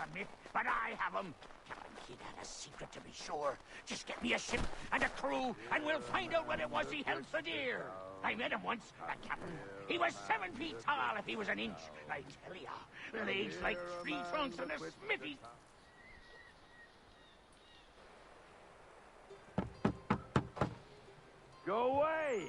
a myth, but I have them. Captain Kidd had a secret to be sure. Just get me a ship and a crew, and we'll find out what it was he held so dear. I met him once, that captain. He was 7 feet tall if he was an inch. I tell ya, legs like tree trunks and a smithy. Go away!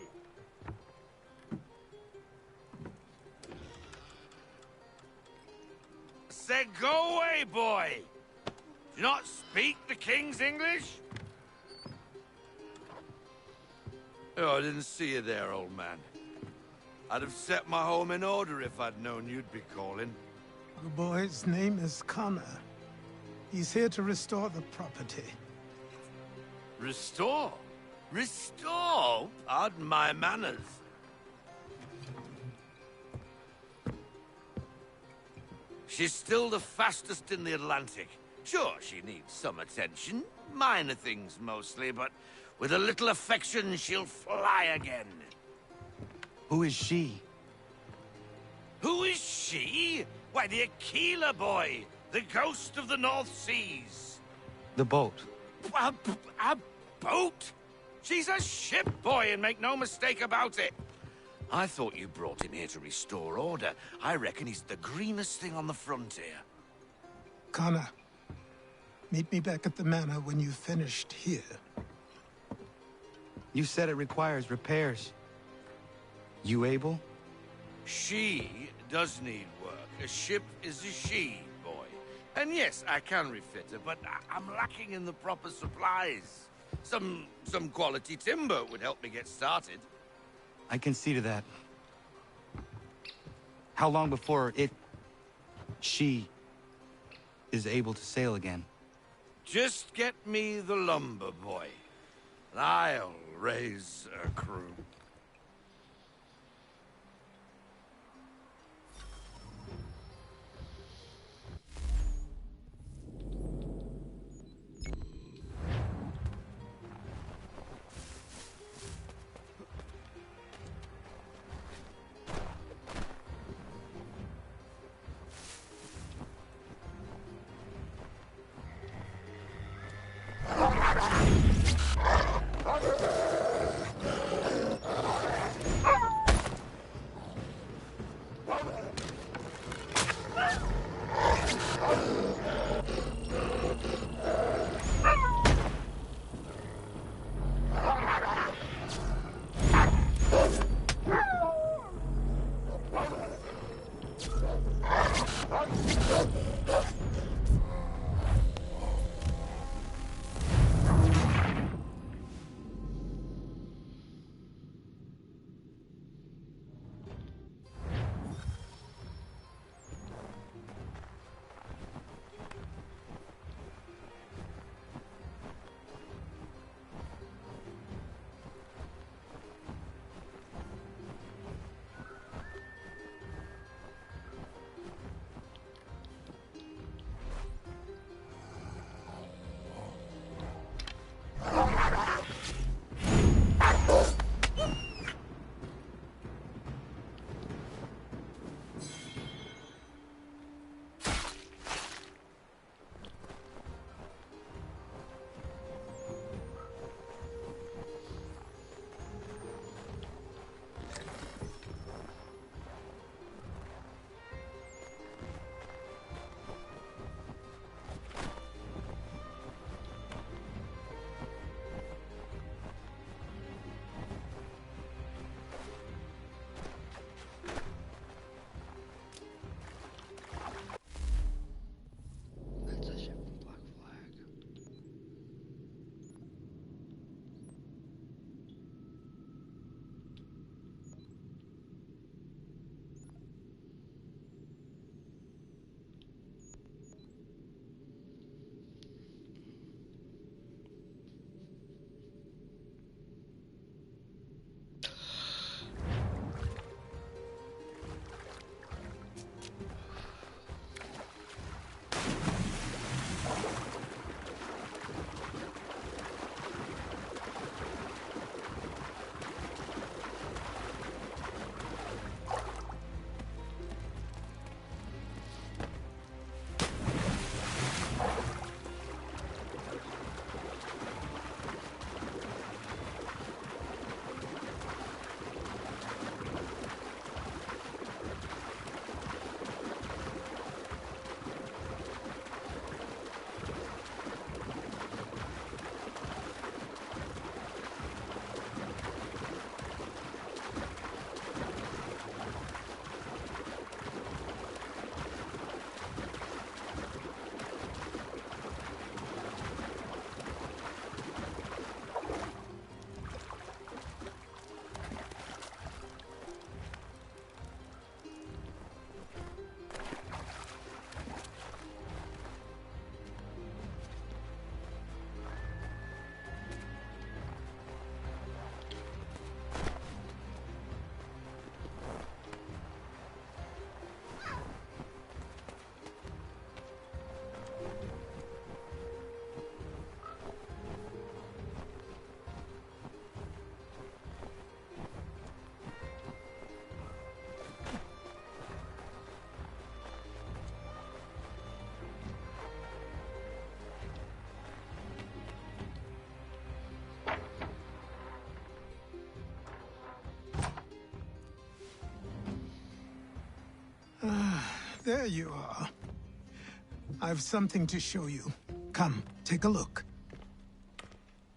Said go away, boy! Do you not speak the King's English? Oh, I didn't see you there, old man. I'd have set my home in order if I'd known you'd be calling. The boy's name is Connor. He's here to restore the property. Restore? Restore? Pardon my manners. She's still the fastest in the Atlantic. Sure, she needs some attention. Minor things mostly, but with a little affection, she'll fly again. Who is she? Who is she? Why, the Aquila boy, the ghost of the North Seas. The boat. A boat? She's a ship, boy, and make no mistake about it. I thought you brought him here to restore order. I reckon he's the greenest thing on the frontier. Connor, meet me back at the manor when you've finished here. You said it requires repairs. You able? She does need work. A ship is a she, boy. And yes, I can refit her, but I'm lacking in the proper supplies. Some quality timber would help me get started. I can see to that. How long before she is able to sail again? Just get me the lumber, boy. And I'll raise a crew. There you are. I've something to show you. Come, take a look.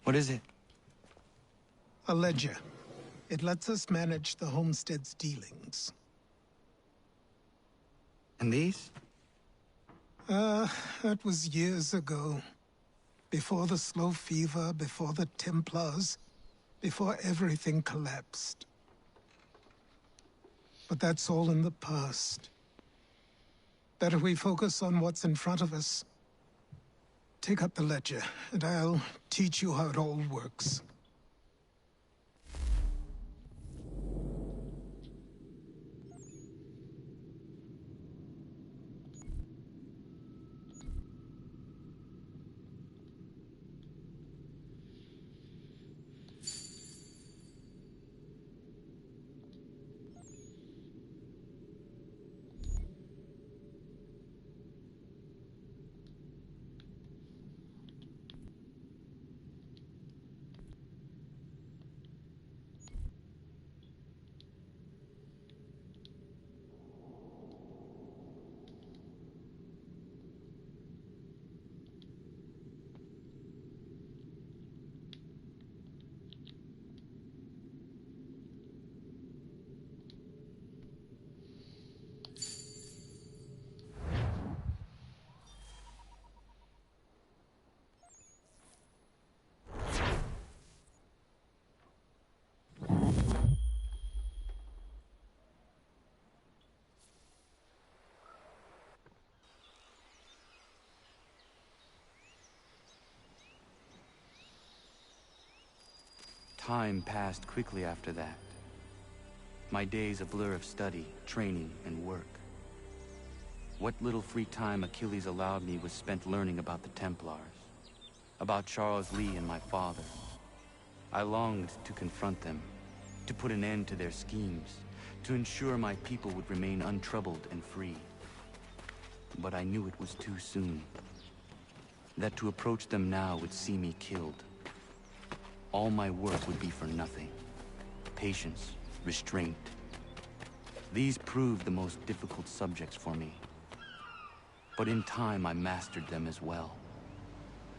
What is it? A ledger. It lets us manage the homestead's dealings. And these? That was years ago. Before the slow fever, before the Templars, before everything collapsed. But that's all in the past. Better we focus on what's in front of us. Take up the ledger, and I'll teach you how it all works. Time passed quickly after that. My days a blur of study, training, and work. What little free time Achilles allowed me was spent learning about the Templars, about Charles Lee and my father. I longed to confront them, to put an end to their schemes, to ensure my people would remain untroubled and free. But I knew it was too soon, that to approach them now would see me killed. All my work would be for nothing. Patience, restraint. These proved the most difficult subjects for me. But in time, I mastered them as well.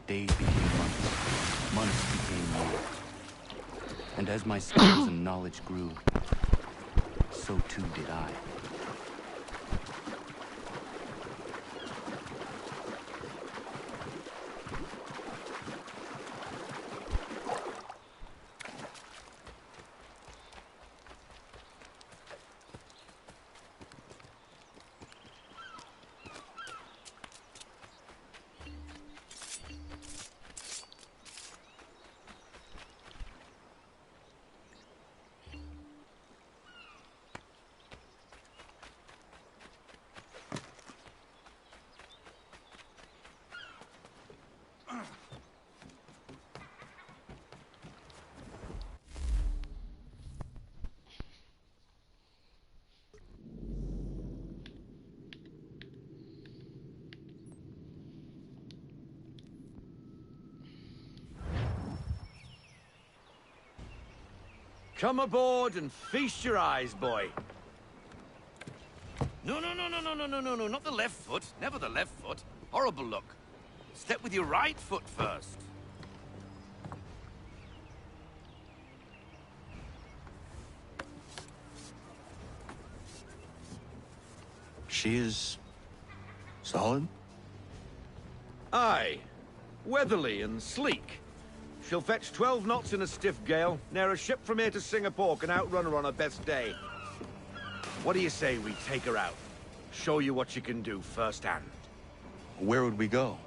Days became months, months became years. And as my skills and knowledge grew, so too did I. Come aboard and feast your eyes, boy. No, not the left foot. Never the left foot. Horrible look. Step with your right foot first. She is solid? Aye. Weatherly and sleek. She'll fetch 12 knots in a stiff gale, ne'er a ship from here to Singapore can outrun her on her best day. What do you say we take her out? Show you what she can do firsthand. Where would we go?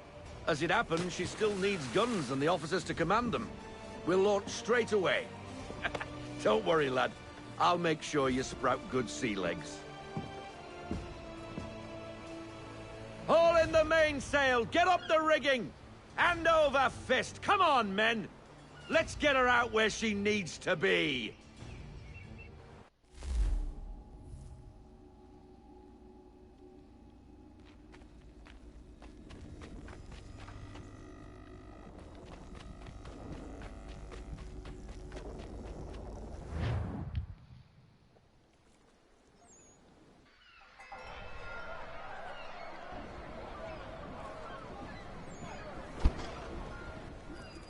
As it happens, she still needs guns and the officers to command them. We'll launch straight away. Don't worry, lad. I'll make sure you sprout good sea legs. Haul in the mainsail! Get up the rigging! Hand over fist! Come on, men! Let's get her out where she needs to be!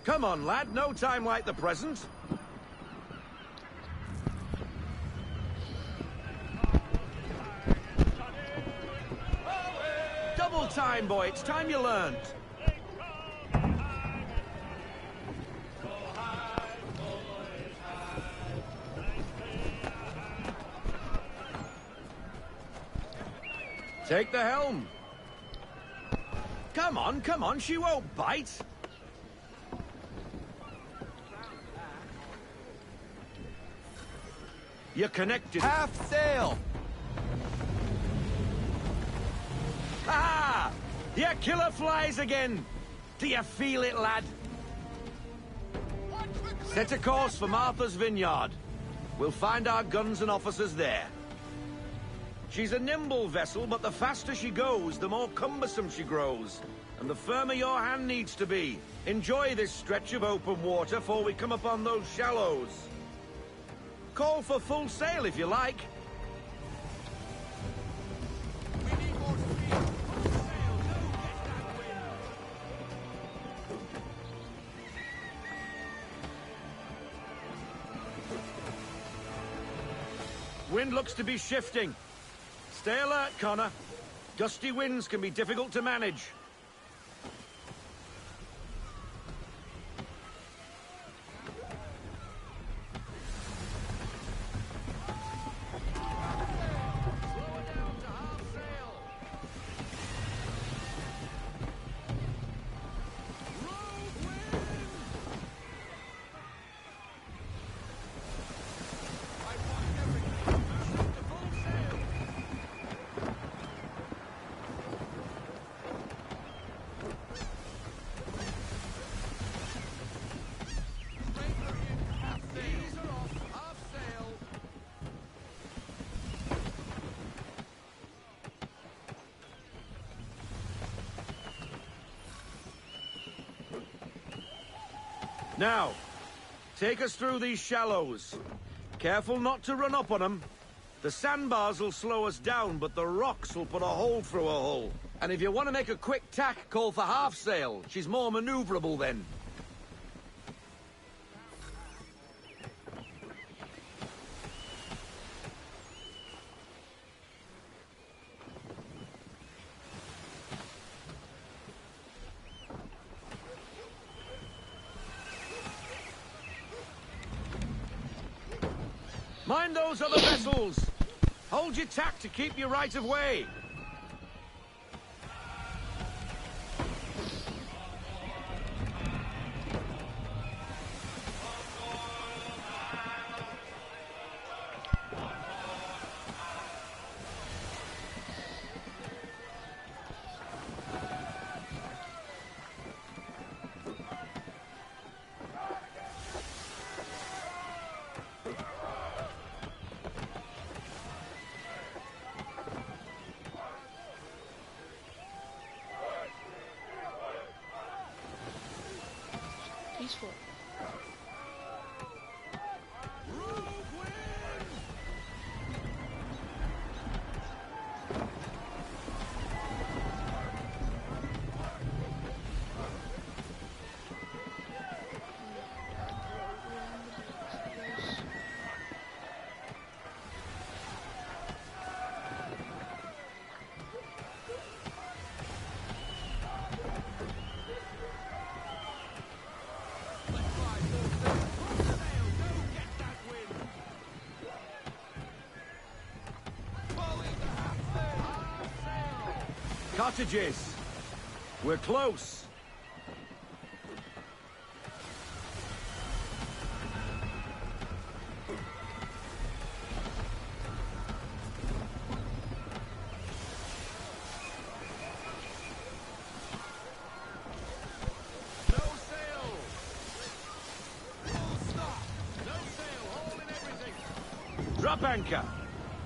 Come on, lad. No time like the present. Double time, boy. It's time you learned. Take the helm. Come on, she won't bite. You're connected. Half sail! Ah! Your killer flies again. Do you feel it, lad? Set a course for Martha's Vineyard. We'll find our guns and officers there. She's a nimble vessel, but the faster she goes, the more cumbersome she grows. And the firmer your hand needs to be. Enjoy this stretch of open water before we come upon those shallows. Call for full sail if you like. We need more speed. Full sail. Don't get that wind. Wind looks to be shifting. Stay alert, Connor. Gusty winds can be difficult to manage. Now, take us through these shallows. Careful not to run up on them. The sandbars will slow us down, but the rocks will put a hole through a hull. And if you want to make a quick tack, call for half sail. She's more maneuverable then. Mind those other vessels! Hold your tack to keep your right of way! Peaceful. Cottages! We're close! No sail! Full stop! No sail! Hole in everything! Drop anchor!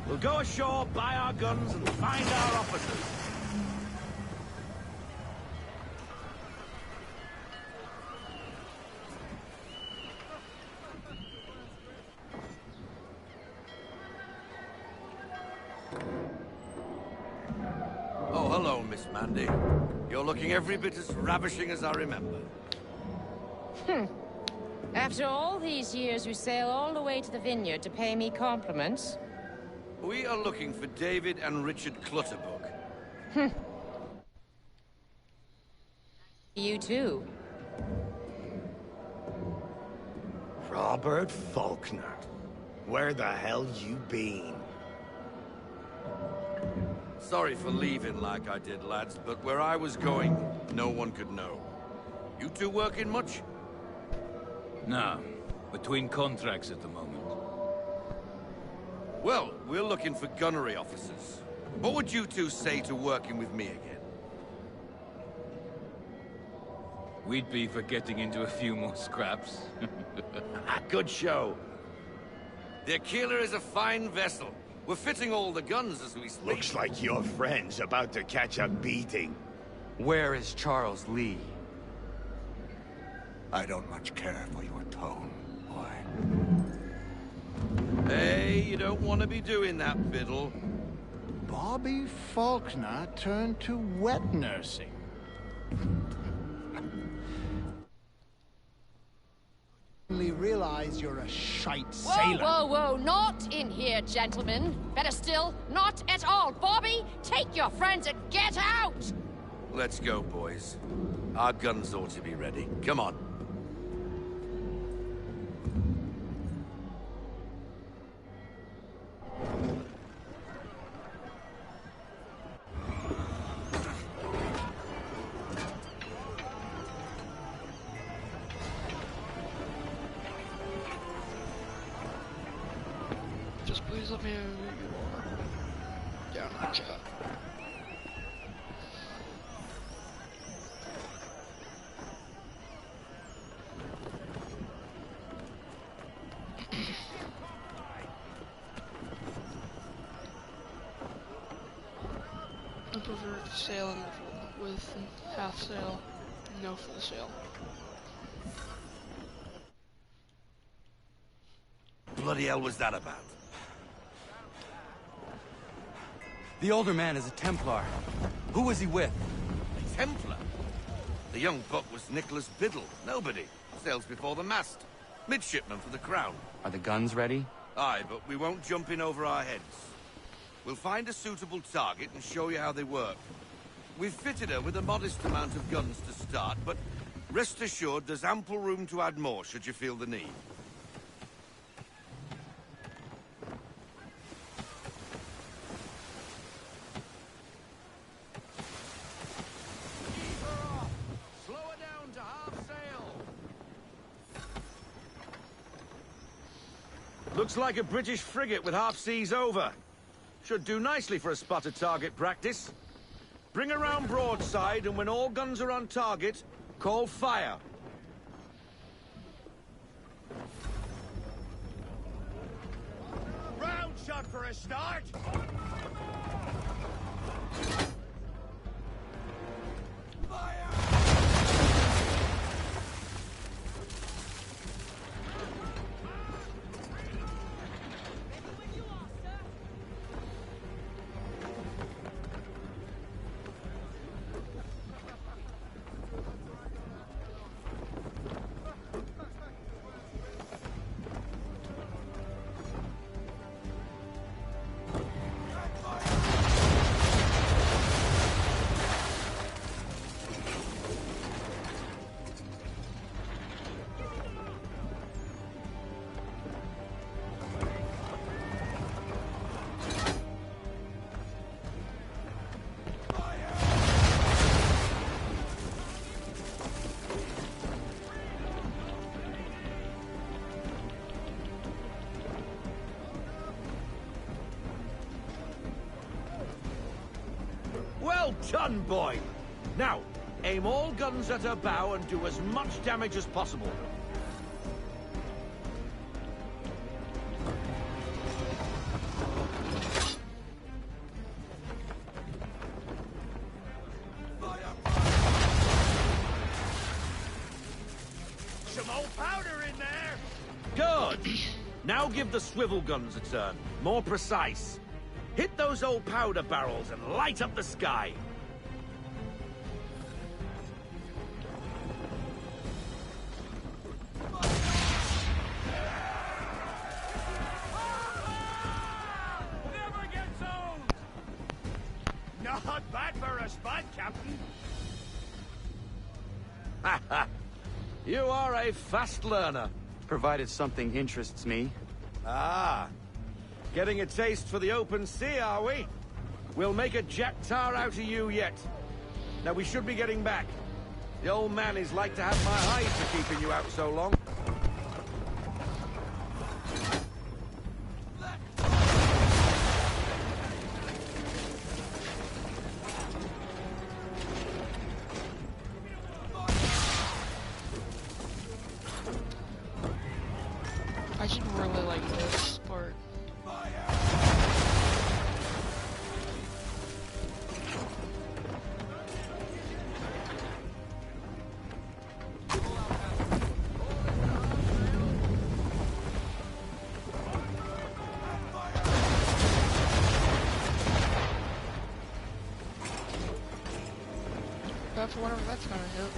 We'll go ashore, buy our guns, and find our officers. Oh, hello, Miss Mandy. You're looking every bit as ravishing as I remember. After all these years, you sail all the way to the vineyard to pay me compliments? We are looking for David and Richard Clutterbuck. You too. Robert Faulkner. Where the hell you been? Sorry for leaving like I did, lads, but where I was going, no one could know. You two working much? No. Between contracts at the moment. Well, we're looking for gunnery officers. What would you two say to working with me again? We'd be for getting into a few more scraps. Good show. The Aquila is a fine vessel. We're fitting all the guns as we speak. Looks like your friend's about to catch a beating. Where is Charles Lee? I don't much care for your tone, boy. Hey, you don't want to be doing that, Biddle. Bobby Faulkner turned to wet nursing. Only realize you're a shite sailor. Whoa, whoa, whoa! Not in here, gentlemen. Better still, not at all. Bobby, take your friends and get out! Let's go, boys. Our guns ought to be ready. Come on. Just please let me know who you are. Down in the chat. I prefer sailing with half sail, no full sail. Bloody hell was that about? The older man is a Templar. Who was he with? A Templar? The young buck was Nicholas Biddle. Nobody. Sails before the mast. Midshipman for the Crown. Are the guns ready? Aye, but we won't jump in over our heads. We'll find a suitable target and show you how they work. We've fitted her with a modest amount of guns to start, but rest assured there's ample room to add more should you feel the need. Looks like a British frigate with half seas over. Should do nicely for a spotted target practice. Bring her round broadside, and when all guns are on target, call fire. Round shot for a start! Well done, boy! Now, aim all guns at her bow and do as much damage as possible. Some old powder in there! Good! Now give the swivel guns a turn. More precise. Hit those old powder barrels and light up the sky. Captain. You are a fast learner. Provided something interests me. Ah. Getting a taste for the open sea, are we? We'll make a jack tar out of you yet. Now we should be getting back. The old man is like to have my hide for keeping you out so long. I should really like this part. For whatever that's gonna hit.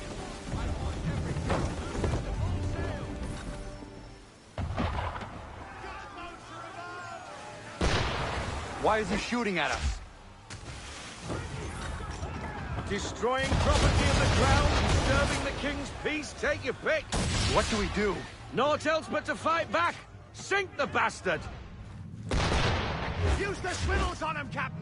Why is he shooting at us? Destroying property of the crown, disturbing the king's peace, take your pick. What do we do? Naught else but to fight back. Sink the bastard. Use the swivels on him, Captain.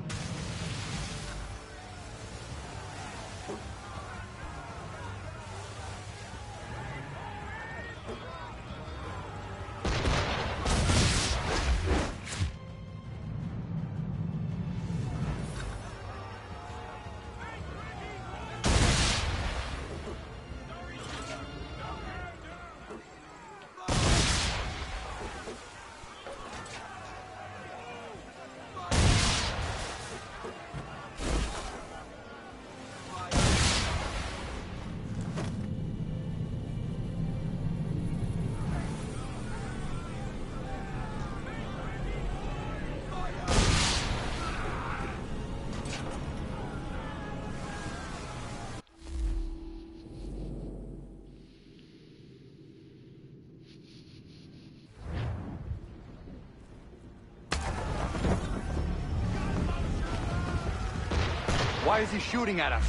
Why is he shooting at us?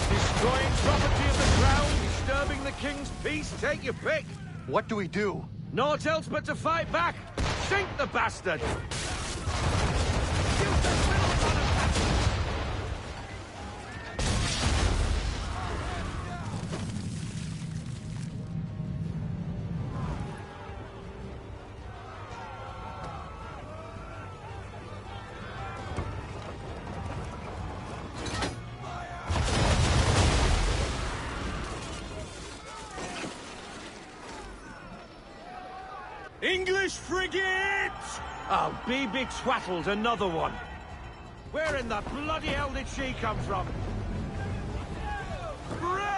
Destroying property of the crown, disturbing the king's peace, take your pick. What do we do? Naught else but to fight back. Sink the bastard. English frigate! Oh, be twaddled, another one. Where in the bloody hell did she come from? Brace!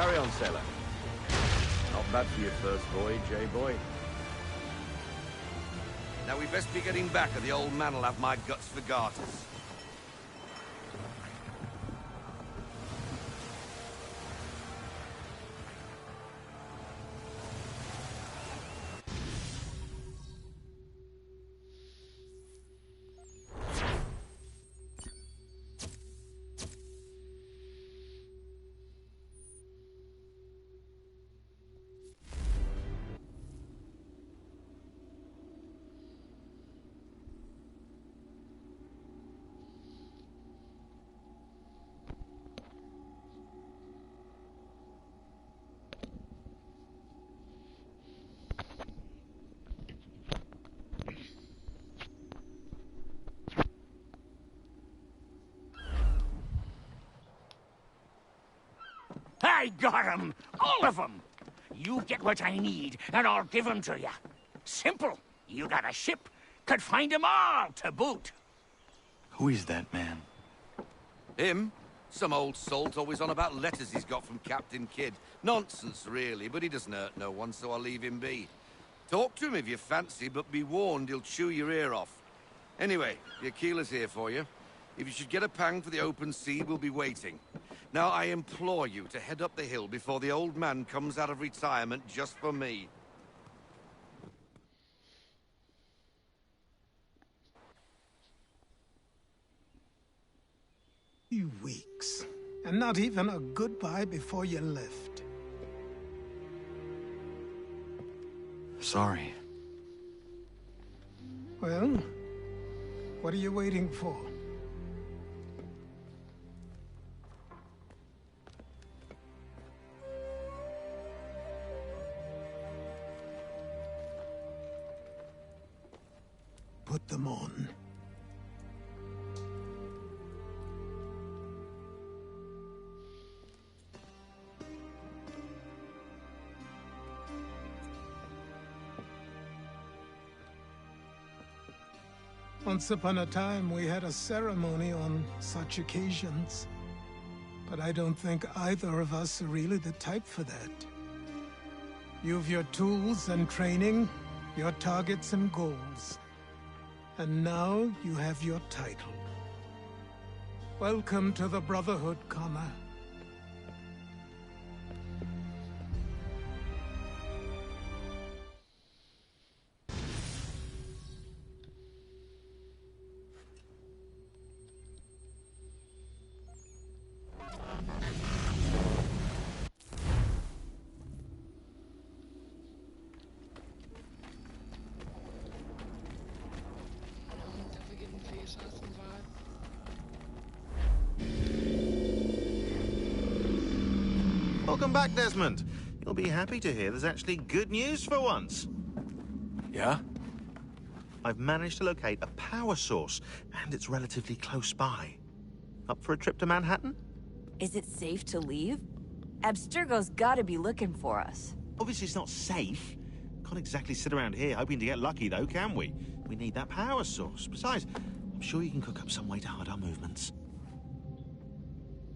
Carry on, sailor. Not bad for your first voyage, eh, boy? Now we best be getting back, or the old man'll have my guts for garters. I got 'em! All of 'em! You get what I need, and I'll give 'em to you. Simple. You got a ship, could find 'em all to boot. Who is that man? Him? Some old salt always on about letters he's got from Captain Kidd. Nonsense, really, but he doesn't hurt no one, so I'll leave him be. Talk to him if you fancy, but be warned he'll chew your ear off. Anyway, your keeler's here for you. If you should get a pang for the open sea, we'll be waiting. Now, I implore you to head up the hill before the old man comes out of retirement just for me. You weeks. And not even a goodbye before you left. Sorry. Well, what are you waiting for? Put them on. Once upon a time, we had a ceremony on such occasions. But I don't think either of us are really the type for that. You've your tools and training, your targets and goals. And now you have your title. Welcome to the Brotherhood, Connor. Welcome back, Desmond. You'll be happy to hear there's actually good news for once. Yeah? I've managed to locate a power source, and it's relatively close by. Up for a trip to Manhattan? Is it safe to leave? Abstergo's gotta be looking for us. Obviously it's not safe. Can't exactly sit around here hoping to get lucky, though, can we? We need that power source. Besides, I'm sure you can cook up some way to hide our movements.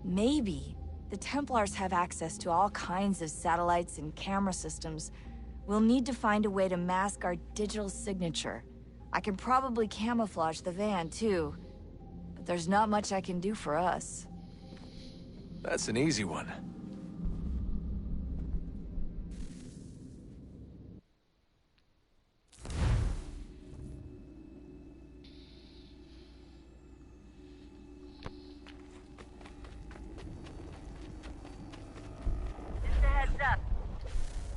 Maybe. The Templars have access to all kinds of satellites and camera systems. We'll need to find a way to mask our digital signature. I can probably camouflage the van, too. But there's not much I can do for us. That's an easy one.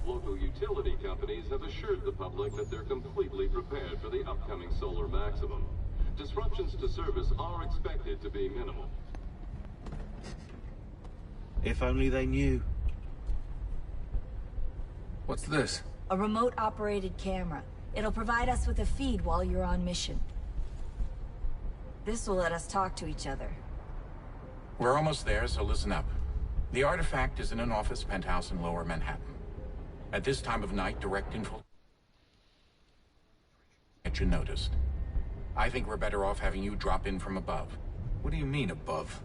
Local utility companies have assured the public that they're completely prepared for the upcoming solar maximum. Disruptions to service are expected to be minimal. If only they knew. What's this? A remote-operated camera. It'll provide us with a feed while you're on mission. This will let us talk to each other. We're almost there, so listen up. The artifact is in an office penthouse in Lower Manhattan. At this time of night, direct infiltration get you noticed. I think we're better off having you drop in from above. What do you mean, above?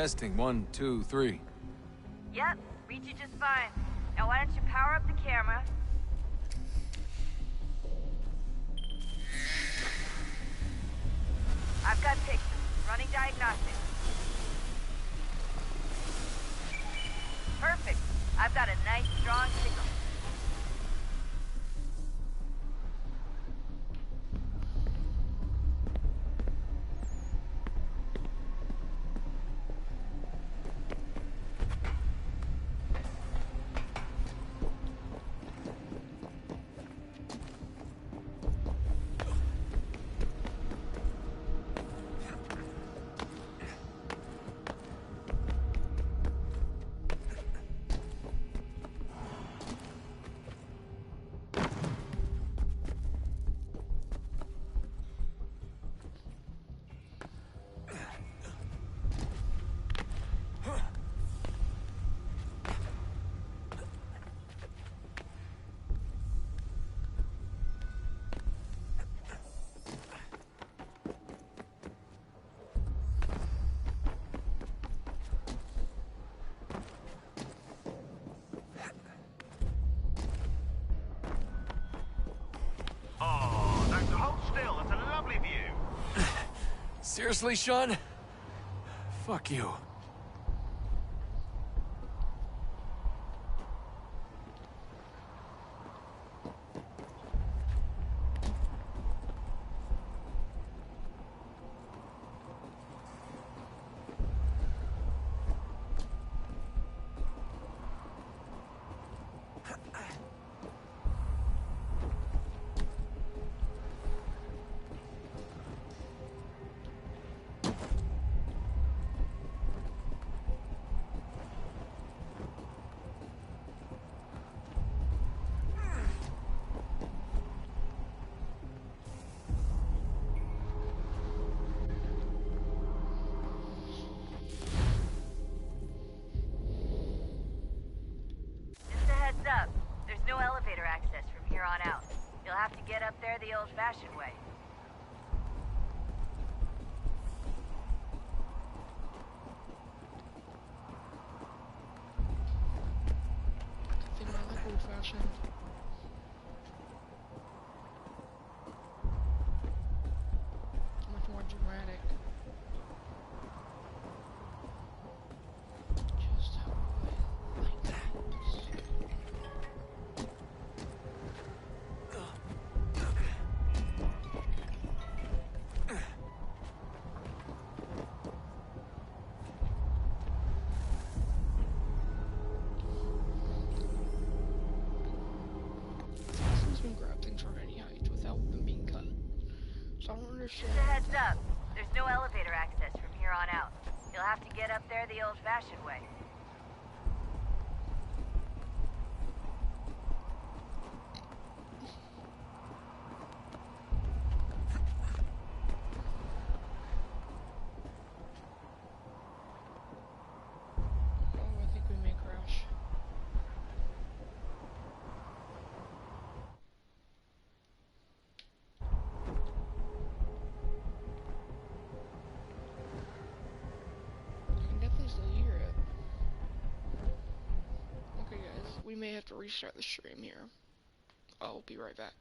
Testing, 1, 2, 3. Yep, read you just fine. Now why don't you power up the camera? I've got pictures. Running diagnostics. Perfect. I've got a nice, strong signal. Seriously, Sean? Fuck you. Up. There's no elevator access from here on out. You'll have to get up there the old-fashioned way. I think I like old-fashioned. Much more dramatic. Just how I like things. Grab things from any height without them being cut. So I don't understand. Just a heads up. There's no elevator access from here on out. You'll have to get up there the old-fashioned way. Oh, I think we may crash. We may have to restart the stream here. I'll be right back.